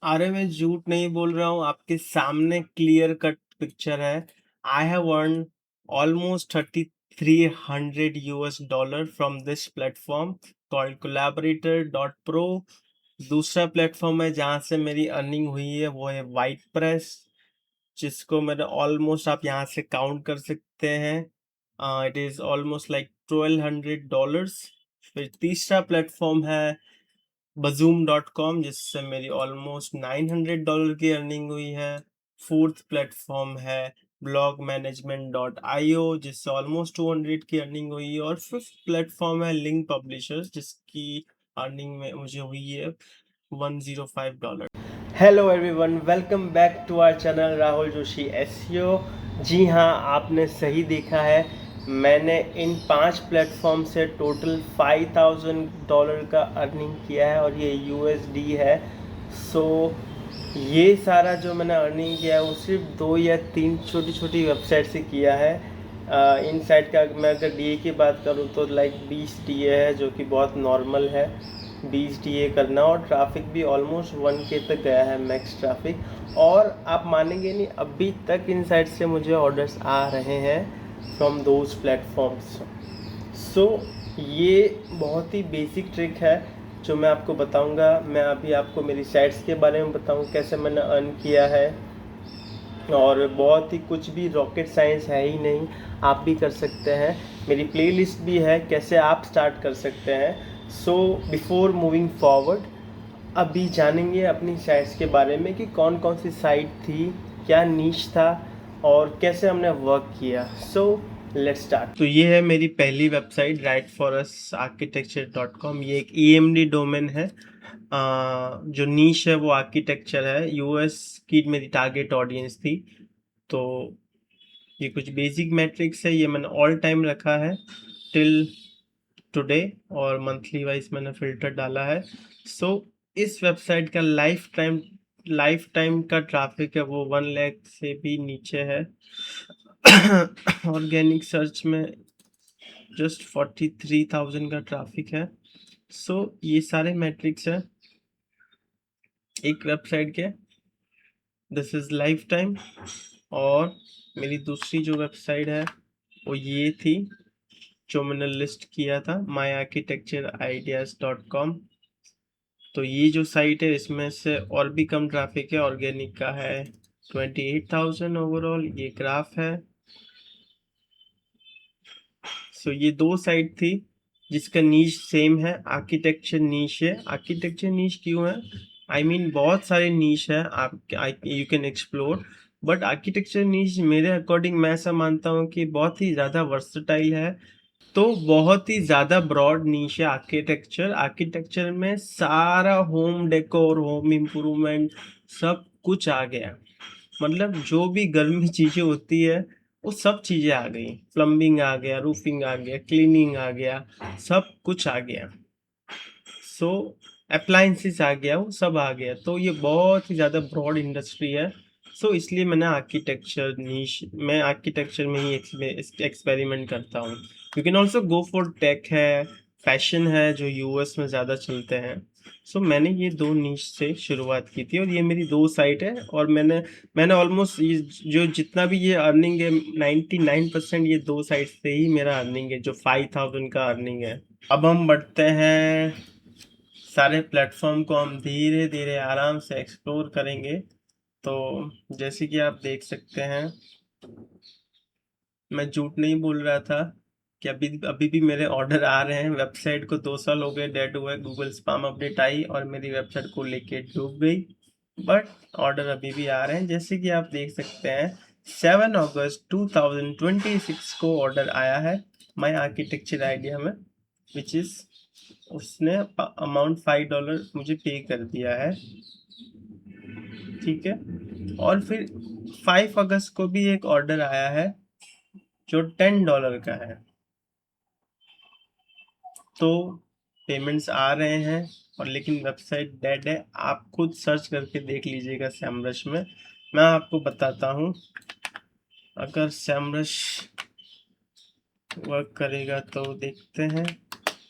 अरे मैं झूठ नहीं बोल रहा हूँ, आपके सामने क्लियर कट पिक्चर है। I have earn almost 3300 US dollar from this platform called collaborator dot pro. दूसरा प्लेटफॉर्म है जहाँ से मेरी अर्निंग हुई है वो है वाइट प्रेस, जिसको मैंने ऑलमोस्ट आप यहाँ से काउंट कर सकते हैं। It is almost like $1200। फिर तीसरा प्लेटफॉर्म है Bazoom.com, जिससे मेरी ऑलमोस्ट $900 की अर्निंग हुई है। फोर्थ प्लेटफॉर्म है blogmanagement.io, जिससे ऑलमोस्ट 200 की अर्निंग हुई है। और फिफ्थ प्लेटफॉर्म है लिंक पब्लिशर्स, जिसकी अर्निंग में मुझे हुई है $105। Hello everyone, welcome back to our channel Rahul Joshi SEO. जी हाँ, आपने सही देखा है। मैंने इन 5 प्लेटफॉर्म से टोटल $5000 का अर्निंग किया है और ये यूएसडी है। सो ये सारा जो मैंने अर्निंग किया है वो सिर्फ 2 या 3 छोटी छोटी वेबसाइट से किया है। इन साइट का मैं अगर डीए की बात करूँ तो लाइक 20 डीए है, जो कि बहुत नॉर्मल है 20 डीए करना। और ट्रैफिक भी ऑलमोस्ट 1K तक गया है मैक्स ट्रैफिक। और आप मानेंगे नहीं, अभी तक इन साइट से मुझे ऑर्डर्स आ रहे हैं फ्रॉम दोज प्लेटफॉर्म्स। सो ये बहुत ही बेसिक ट्रिक है जो मैं आपको बताऊंगा। मैं अभी आपको मेरी साइट्स के बारे में बताऊँ कैसे मैंने अर्न किया है। और बहुत ही कुछ भी रॉकेट साइंस है ही नहीं, आप भी कर सकते हैं। मेरी प्लेलिस्ट भी है कैसे आप स्टार्ट कर सकते हैं। सो बिफोर मूविंग फॉरवर्ड, अभी जानेंगे अपनी साइट्स के बारे में कि कौन कौन सी साइट थी, क्या नीश था और कैसे हमने वर्क किया। So let's start. तो ये है मेरी पहली वेबसाइट rightforusarchitecture.com। ये एक EMD डोमेन है। जो नीश है वो आर्किटेक्चर है। यूएस की मेरी टारगेट ऑडियंस थी। तो ये कुछ बेसिक मैट्रिक्स है, ये मैंने ऑल टाइम रखा है टिल टुडे, और मंथली वाइज मैंने फिल्टर डाला है। सो इस वेबसाइट का लाइफ टाइम का ट्रैफिक है वो 1 लाख से भी नीचे है। ऑर्गेनिक सर्च में जस्ट 43,000 का ट्रैफिक है। सो ये सारे मैट्रिक्स है एक वेबसाइट के। This is life time. और मेरी दूसरी जो वेबसाइट है वो ये थी जो मैंने लिस्ट किया था myarchitectureideas.com। तो ये जो साइट है इसमें से और भी कम ट्रैफिक है। ऑर्गेनिक का है 28,000 ओवरऑल। ये ग्राफ है। सो ये दो साइट थी जिसका नीश सेम है, आर्किटेक्चर नीश है। आर्किटेक्चर नीश क्यों है? आई मीन बहुत सारे नीश है आप you can explore, but architecture niche मेरे अकॉर्डिंग मैं ऐसा मानता हूँ कि बहुत ही ज़्यादा वर्सटाइल है। तो बहुत ही ज़्यादा ब्रॉड नीश है आर्किटेक्चर। आर्किटेक्चर में सारा होम डेकोर, होम इम्प्रूवमेंट सब कुछ आ गया। मतलब जो भी घर में चीज़ें होती है वो सब चीज़ें आ गई। प्लम्बिंग आ गया, रूफिंग आ गया, क्लीनिंग आ गया, सब कुछ आ गया। सो अप्लायंसेस आ गया, वो सब आ गया। तो ये बहुत ही ज़्यादा ब्रॉड इंडस्ट्री है। सो इसलिए मैंने मैं आर्किटेक्चर में ही एक्सपेरिमेंट करता हूँ। You can also go for tech है, फैशन है जो यूएस में ज़्यादा चलते हैं। सो मैंने ये दो नीश से शुरुआत की थी और ये मेरी दो साइट है। और मैंने ऑलमोस्ट जो जितना भी ये अर्निंग है 99% ये दो साइट से ही मेरा अर्निंग है, जो 5000 का अर्निंग है। अब हम बढ़ते हैं, सारे प्लेटफॉर्म को हम धीरे धीरे आराम से एक्सप्लोर करेंगे। तो जैसे कि आप देख सकते हैं, मैं झूठ नहीं बोल रहा था कि अभी अभी भी मेरे ऑर्डर आ रहे हैं। वेबसाइट को 2 साल हो गए डेड हुए, गूगल स्पैम अपडेट आई और मेरी वेबसाइट को लेके डूब गई, बट ऑर्डर अभी भी आ रहे हैं। जैसे कि आप देख सकते हैं 7 अगस्त 2026 को ऑर्डर आया है माई आर्किटेक्चर आइडिया में, विच इज़ उसने अमाउंट $5 मुझे पे कर दिया है। ठीक है। और फिर 5 अगस्त को भी एक ऑर्डर आया है जो $10 का है। तो पेमेंट्स आ रहे हैं और लेकिन वेबसाइट डेड है। आप खुद सर्च करके देख लीजिएगा सैमरश में। मैं आपको बताता हूँ, अगर सैमरश वर्क करेगा तो देखते हैं।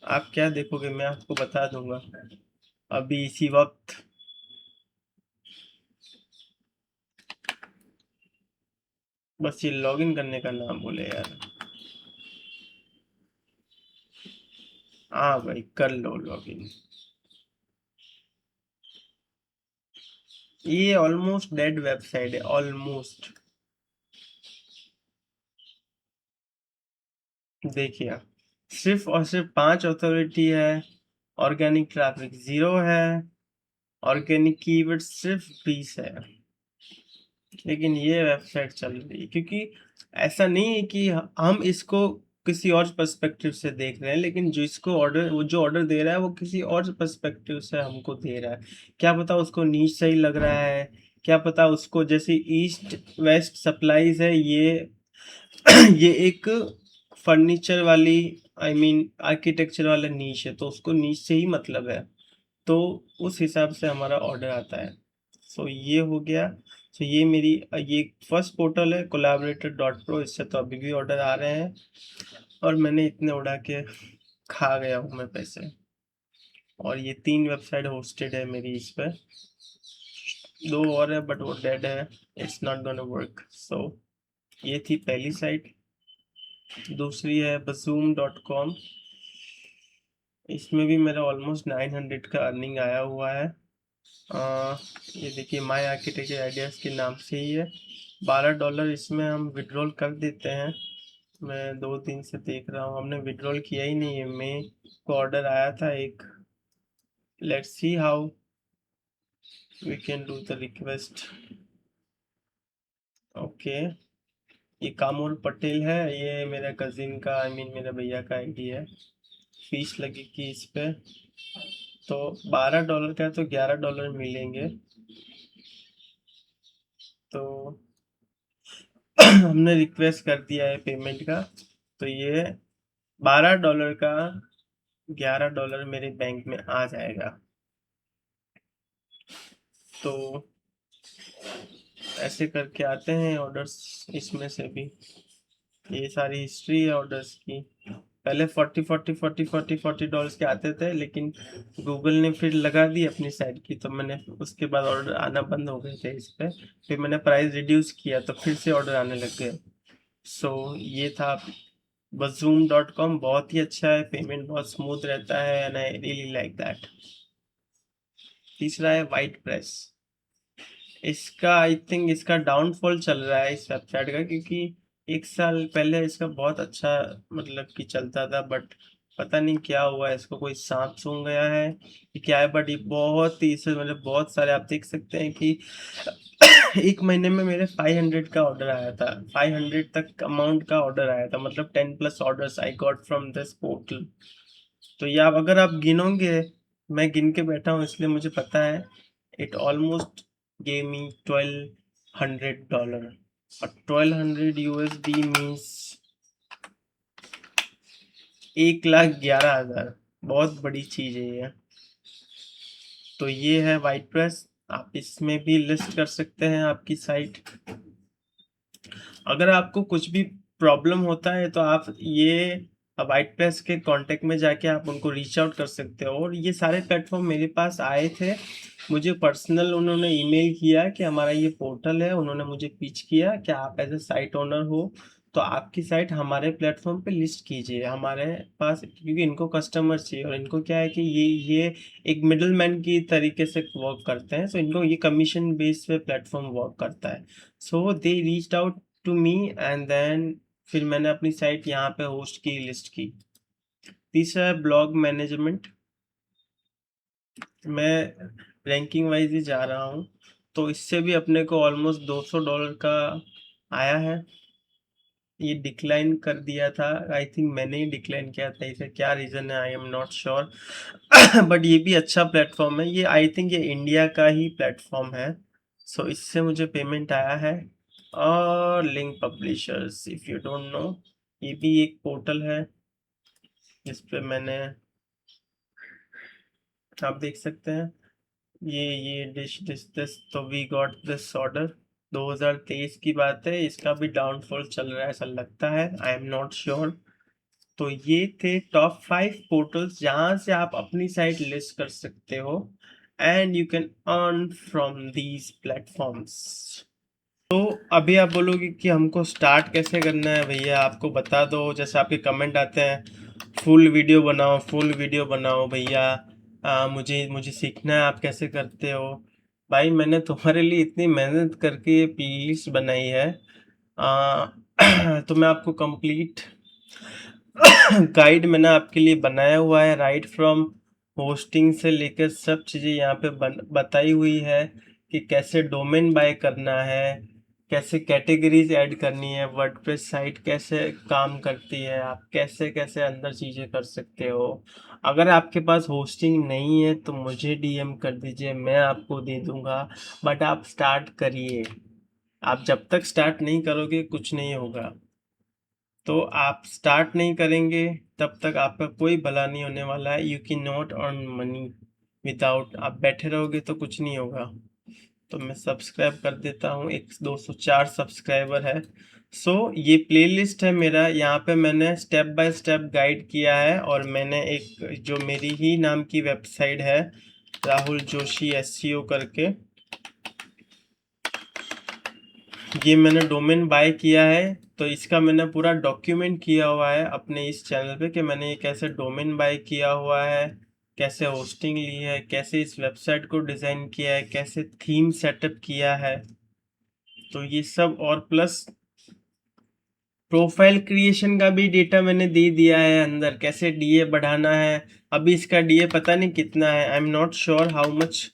आप क्या देखोगे मैं आपको बता दूंगा अभी इसी वक्त। बस ये लॉगिन करने का नाम बोले यार। हाँ भाई कर लो लॉगिन। ये ऑलमोस्ट डेड वेबसाइट है, ऑलमोस्ट। देखिए सिर्फ और सिर्फ 5 अथॉरिटी है, ऑर्गेनिक ट्रैफिक 0 है, ऑर्गेनिक कीवर्ड सिर्फ 20 है। लेकिन ये वेबसाइट चल रही है क्योंकि ऐसा नहीं है कि हम इसको किसी और पर्सपेक्टिव से देख रहे हैं, लेकिन जो इसको ऑर्डर, वो जो ऑर्डर दे रहा है वो किसी और पर्सपेक्टिव से हमको दे रहा है। क्या पता उसको नीच सही लग रहा है, क्या पता उसको, जैसे ईस्ट वेस्ट सप्लाईज है ये ये एक फर्नीचर वाली, आई मीन आर्किटेक्चर वाला नीच है, तो उसको नीच से ही मतलब है, तो उस हिसाब से हमारा ऑर्डर आता है। सो ये हो गया। सो ये मेरी ये फर्स्ट पोर्टल है collaborator.pro, इससे तो अभी भी ऑर्डर आ रहे हैं और मैंने इतने उड़ा के खा गया हूँ मैं पैसे। और ये 3 वेबसाइट होस्टेड है मेरी इस पे, 2 और है बट वो डेड है, इट्स नॉट गोना वर्क। सो ये थी पहली साइट। दूसरी है bazoom.com, इसमें भी मेरा ऑलमोस्ट 900 का अर्निंग आया हुआ है। ये देखिए माई आर्किटेक्चर आइडियाज़ के नाम से ही है। $12 इसमें हम विड्रॉल कर देते हैं। मैं 2 दिन से देख रहा हूँ, हमने विड्रॉल किया ही नहीं है। मई को ऑर्डर आया था एक, let's see how we can do the request. Okay, ये कामोल पटेल है, ये मेरा कजिन का, आई मीन मेरे भैया का आईडी है। फीस लगेगी इस पे, तो $12 का है तो $11 मिलेंगे। तो हमने रिक्वेस्ट कर दिया है पेमेंट का, तो ये $12 का $11 मेरे बैंक में आ जाएगा। तो ऐसे करके आते हैं ऑर्डर्स इसमें से भी। ये सारी हिस्ट्री है ऑर्डर्स की। पहले 40 के आते थे, लेकिन गूगल ने फिर लगा दी अपनी साइड की, तो मैंने उसके बाद ऑर्डर आना बंद हो गए थे इस पे। फिर मैंने प्राइस रिड्यूस किया तो फिर से ऑर्डर आने लग गए। सो ये था bazoom.com, बहुत ही अच्छा है, पेमेंट बहुत स्मूथ रहता है and I really like that. तीसरा है वाइट प्रेस। इसका आई थिंक इसका डाउनफॉल चल रहा है इस वेबसाइट का, क्योंकि 1 साल पहले इसका बहुत अच्छा मतलब कि चलता था, बट पता नहीं क्या हुआ है, इसको कोई सांप सूंघ गया है कि क्या है। बट ये बहुत ही, इसमें मतलब बहुत सारे आप देख सकते हैं कि 1 महीने में मेरे 500 का ऑर्डर आया था, 500 तक अमाउंट का ऑर्डर आया था, मतलब 10+ orders I got from this portal. तो ये आप अगर आप गिनोगे, मैं गिन के बैठा हूँ इसलिए मुझे पता है, इट ऑलमोस्ट gave me $1,200, और 1200 USD मीन्स 1,11,000, बहुत बड़ी चीज है ये। तो ये है वाइट प्रेस, आप इसमें भी लिस्ट कर सकते हैं आपकी साइट। अगर आपको कुछ भी प्रॉब्लम होता है तो आप ये वाइट प्रेस के कांटेक्ट में जाके आप उनको रीच आउट कर सकते हो। और ये सारे प्लेटफॉर्म मेरे पास आए थे, मुझे पर्सनल उन्होंने ईमेल किया कि हमारा ये पोर्टल है, उन्होंने मुझे पिच किया कि आप एज ए साइट ओनर हो तो आपकी साइट हमारे प्लेटफॉर्म पे लिस्ट कीजिए हमारे पास, क्योंकि इनको कस्टमर चाहिए और इनको क्या है कि ये एक मिडल मैन की तरीके से वर्क करते हैं, सो इनको ये कमीशन बेस पे प्लेटफॉर्म वर्क करता है। So they reached out to me and then फिर मैंने अपनी साइट यहाँ पे होस्ट की, लिस्ट की। तीसरा है ब्लॉग मैनेजमेंट। मैं रैंकिंग वाइज ही जा रहा हूँ, तो इससे भी अपने को ऑलमोस्ट $200 का आया है। ये डिक्लाइन कर दिया था, आई थिंक मैंने ही डिक्लाइन किया था इसे, क्या रीज़न है I am not sure. But ये भी अच्छा प्लेटफॉर्म है, ये आई थिंक ये इंडिया का ही प्लेटफॉर्म है। सो इससे मुझे पेमेंट आया है। और link publishers, if you don't know, ये भी एक पोर्टल है जिस पे मैंने, आप देख सकते हैं, ये डिश दिस दिस, तो वी गॉट दिस ऑर्डर। 2023 की बात है, इसका भी डाउनफॉल चल रहा है ऐसा लगता है, आई एम नॉट श्योर। तो ये थे टॉप 5 पोर्टल्स जहां से आप अपनी साइट लिस्ट कर सकते हो and you can earn from these platforms. तो अभी आप बोलोगे कि हमको स्टार्ट कैसे करना है भैया, आपको बता दो। जैसे आपके कमेंट आते हैं फुल वीडियो बनाओ, फुल वीडियो बनाओ भैया, मुझे मुझे सीखना है आप कैसे करते हो। भाई मैंने तुम्हारे लिए इतनी मेहनत करके ये प्लेलिस्ट बनाई है, आ, तो मैं आपको कंप्लीट गाइड मैंने आपके लिए बनाया हुआ है, राइट फ्रॉम होस्टिंग से लेकर सब चीज़ें यहाँ पे बताई हुई है कि कैसे डोमेन बाय करना है, कैसे कैटेगरीज ऐड करनी है, वर्डप्रेस साइट कैसे काम करती है, आप कैसे कैसे अंदर चीज़ें कर सकते हो। अगर आपके पास होस्टिंग नहीं है तो मुझे डीएम कर दीजिए, मैं आपको दे दूंगा। बट आप स्टार्ट करिए, आप जब तक स्टार्ट नहीं करोगे कुछ नहीं होगा। तो आप स्टार्ट नहीं करेंगे तब तक आपका कोई भला नहीं होने वाला है। You can not earn money without, आप बैठे रहोगे तो कुछ नहीं होगा। तो मैं सब्सक्राइब कर देता हूँ, एक 204 सब्सक्राइबर है। ये प्लेलिस्ट है मेरा, यहाँ पे मैंने स्टेप बाय स्टेप गाइड किया है। और मैंने एक जो मेरी ही नाम की वेबसाइट है, राहुल जोशी एसईओ करके, ये मैंने डोमेन बाय किया है। तो इसका मैंने पूरा डॉक्यूमेंट किया हुआ है अपने इस चैनल पे कि मैंने ये कैसे डोमेन बाय किया हुआ है, कैसे होस्टिंग ली है, कैसे इस वेबसाइट को डिज़ाइन किया है, कैसे थीम सेटअप किया है। तो ये सब और प्लस प्रोफाइल क्रिएशन का भी डेटा मैंने दे दिया है अंदर, कैसे डीए बढ़ाना है। अभी इसका डीए पता नहीं कितना है, I am not sure how much,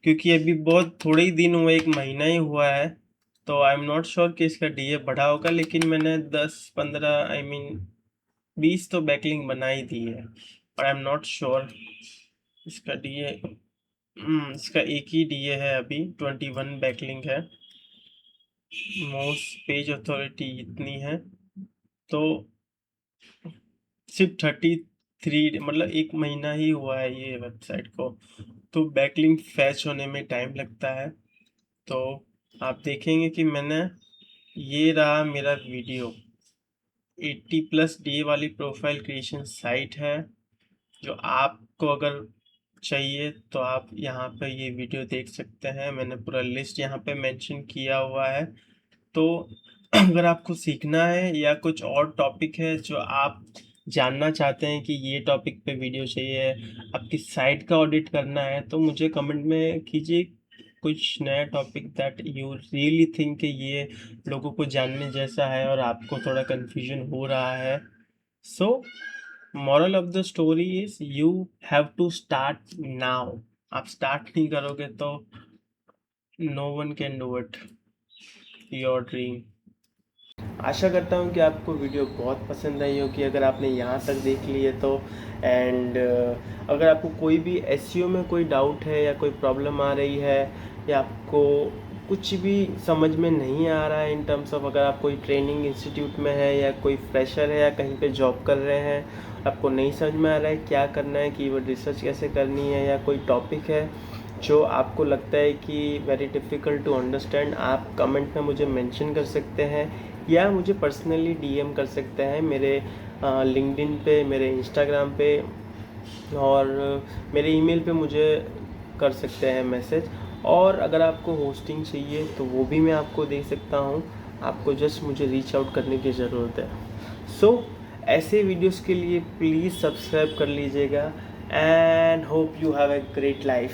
क्योंकि अभी बहुत थोड़े ही दिन हुए, एक महीना ही हुआ है। तो आई एम नॉट श्योर कि इसका डीए बढ़ा होगा, लेकिन मैंने 10-15 आई मीन 20 तो बैकलिंक बना ही दी है। और आई एम नॉट श्योर इसका डीए, इसका एक ही डीए है अभी, 21 बैकलिंक है। मोस्ट पेज अथॉरिटी इतनी है, तो सिर्फ 33, मतलब एक महीना ही हुआ है ये वेबसाइट को। तो बैकलिंक फैच होने में टाइम लगता है। तो आप देखेंगे कि मैंने, ये रहा मेरा वीडियो, 80+ डे वाली प्रोफाइल क्रिएशन साइट है। जो आपको अगर चाहिए तो आप यहाँ पे ये वीडियो देख सकते हैं, मैंने पूरा लिस्ट यहाँ पे मेंशन किया हुआ है। तो अगर आपको सीखना है या कुछ और टॉपिक है जो आप जानना चाहते हैं कि ये टॉपिक पे वीडियो चाहिए, आपकी साइट का ऑडिट करना है, तो मुझे कमेंट में कीजिए कुछ नया topic that you really think कि ये लोगों को जानने जैसा है और आपको थोड़ा कन्फ्यूजन हो रहा है। So moral of the story is you have to start now. आप स्टार्ट नहीं करोगे तो no one can do it your dream. आशा करता हूँ कि आपको वीडियो बहुत पसंद आई होगी, अगर आपने यहाँ तक देख ली है तो। एंड अगर आपको कोई भी एसईओ में कोई डाउट है या कोई प्रॉब्लम आ रही है, या आपको कुछ भी समझ में नहीं आ रहा है इन टर्म्स ऑफ, अगर आप कोई ट्रेनिंग इंस्टीट्यूट में है या कोई फ्रेशर है या कहीं पे जॉब कर रहे हैं, आपको नहीं समझ में आ रहा है क्या करना है, कीवर्ड रिसर्च कैसे करनी है, या कोई टॉपिक है जो आपको लगता है कि वेरी डिफ़िकल्ट टू अंडरस्टैंड, आप कमेंट में मुझे मेंशन कर सकते हैं या मुझे पर्सनली डीएम कर सकते हैं मेरे लिंक्डइन पे, मेरे इंस्टाग्राम पे, और मेरे ईमेल पे मुझे कर सकते हैं मैसेज। और अगर आपको होस्टिंग चाहिए तो वो भी मैं आपको दे सकता हूँ, आपको जस्ट मुझे रीच आउट करने की ज़रूरत है। ऐसे वीडियोस के लिए प्लीज़ सब्सक्राइब कर लीजिएगा। And hope you have a great life.